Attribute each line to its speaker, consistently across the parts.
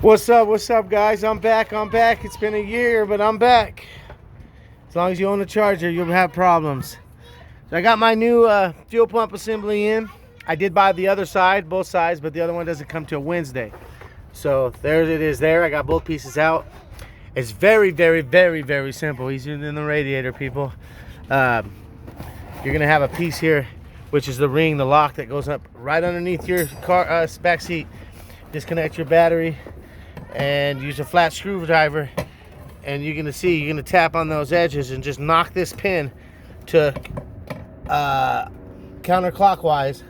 Speaker 1: What's up, guys? I'm back. It's been a year, but I'm back. As long as you own a Charger, you'll have problems. So I got my new fuel pump assembly in. I did buy the other side, both sides, but the other one doesn't come till Wednesday. So there it is there. I got both pieces out. It's very, very, very, very simple. Easier than the radiator, people. You're gonna have a piece here, which is the ring, the lock that goes up right underneath your car back seat. Disconnect your battery and use a flat screwdriver, and you're gonna tap on those edges and just knock this pin to counterclockwise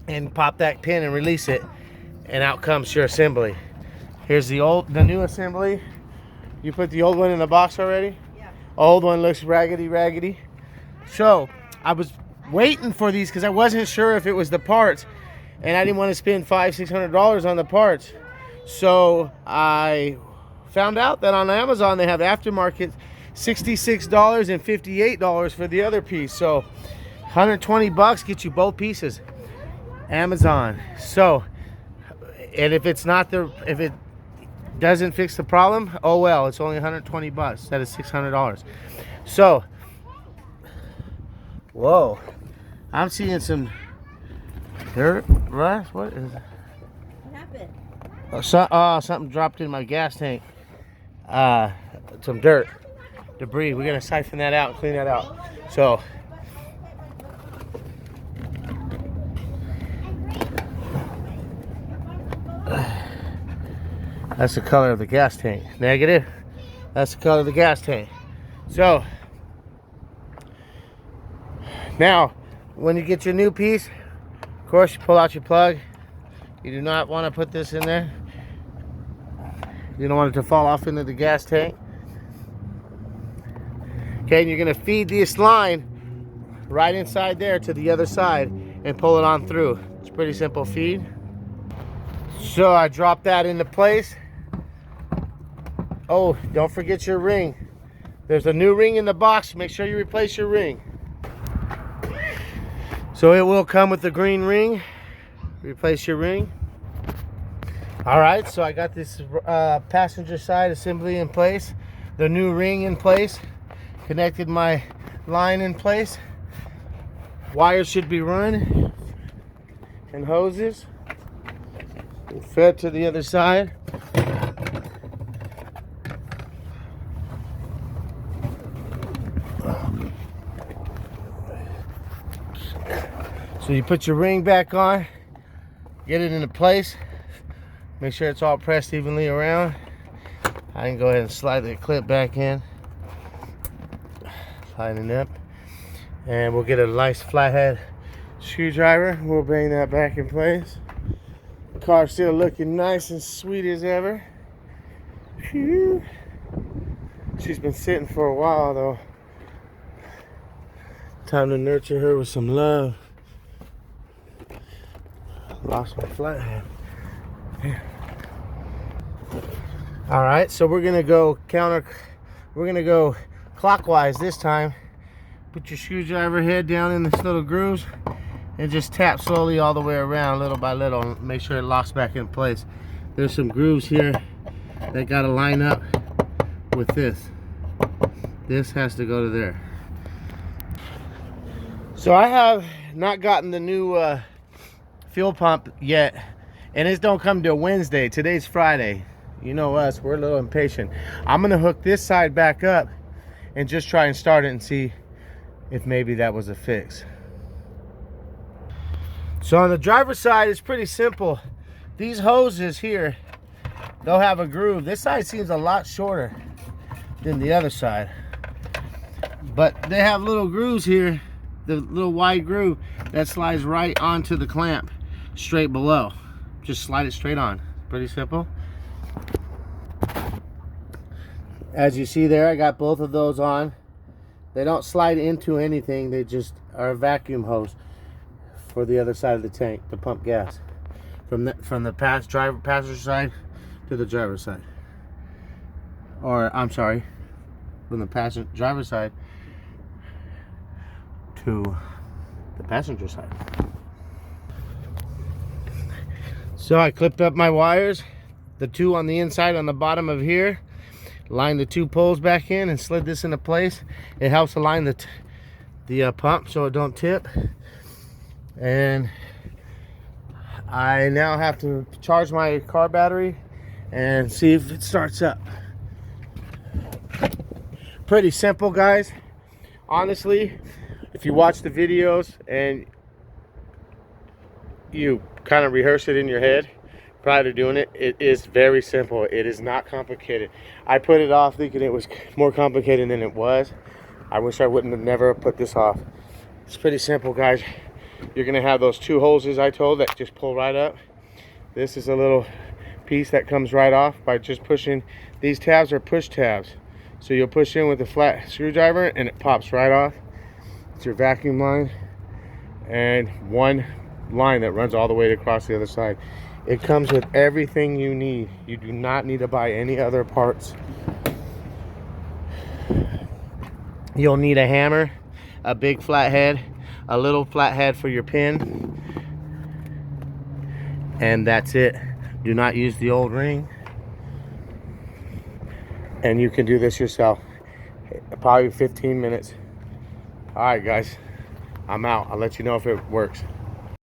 Speaker 1: and pop that pin and release it, and out comes your assembly. Here's the new assembly. You put the old one in the box already?
Speaker 2: Yeah.
Speaker 1: Old one looks raggedy. So I was waiting for these because I wasn't sure if it was the parts, and I didn't want to spend $500-600 on the parts. So I found out that on Amazon they have aftermarket $66 and $58 for the other piece. So $120 gets you both pieces. Amazon. So, and if it doesn't fix the problem, oh well, it's only $120 instead of $600. So, whoa, I'm seeing some dirt, rust. What is it?
Speaker 2: What happened?
Speaker 1: Something dropped in my gas tank. Some dirt, debris. We're gonna siphon that out, clean that out. So, that's the color of the gas tank. Negative. That's the color of the gas tank. So, now, when you get your new piece, of course, you pull out your plug. You do not want to put this in there. You don't want it to fall off into the gas tank. Okay, and you're going to feed this line right inside there to the other side and pull it on through. It's a pretty simple feed. So I dropped that into place. Oh, don't forget your ring. There's a new ring in the box. Make sure you replace your ring. So it will come with the green ring. Replace your ring. All right, so I got this passenger side assembly in place, the new ring in place, connected my line in place. Wires should be run, and hoses fed to the other side. So you put your ring back on, get it into place, make sure it's all pressed evenly around. I can go ahead and slide the clip back in, slide it up, and we'll get a nice flathead screwdriver. We'll bring that back in place. The car's still looking nice and sweet as ever. Phew. She's been sitting for a while though. Time to nurture her with some love. Lost my flathead. Yeah. All right, so we're gonna go clockwise this time. Put your screwdriver head down in this little grooves and just tap slowly all the way around, little by little, and make sure it locks back in place. There's some grooves here that gotta line up with this. This has to go to there. So I have not gotten the new fuel pump yet, and it don't come till Wednesday. Today's Friday. You know us, we're a little impatient. I'm gonna hook this side back up and just try and start it and see if maybe that was a fix. So on the driver's side, it's pretty simple. These hoses here, they'll have a groove. This side seems a lot shorter than the other side, but they have little grooves here, the little wide groove that slides right onto the clamp straight below. Just slide it straight on. Pretty simple. As you see there, I got both of those on. They don't slide into anything, they just are a vacuum hose for the other side of the tank to pump gas from the passenger side to the driver's side. Or I'm sorry, from the driver's side to the passenger side. So I clipped up my wires, the two on the inside on the bottom of here. Line the two poles back in and slid this into place. It helps align the pump so it don't tip. And I now have to charge my car battery and see if it starts up. Pretty simple, guys. Honestly, if you watch the videos and you kind of rehearse it in your head prior to doing it, it is very simple. It is not complicated. I put it off thinking it was more complicated than it was. I wish I wouldn't have never put this off. It's pretty simple, guys. You're gonna have those two hoses I told that just pull right up. This is a little piece that comes right off by just pushing. These tabs are push tabs. So you'll push in with a flat screwdriver and it pops right off. It's your vacuum line and one line that runs all the way across the other side. It comes with everything you need. You do not need to buy any other parts. You'll need a hammer, a big flathead, a little flathead for your pin, and that's it. Do not use the old ring. And you can do this yourself. Probably 15 minutes. All right, guys, I'm out. I'll let you know if it works.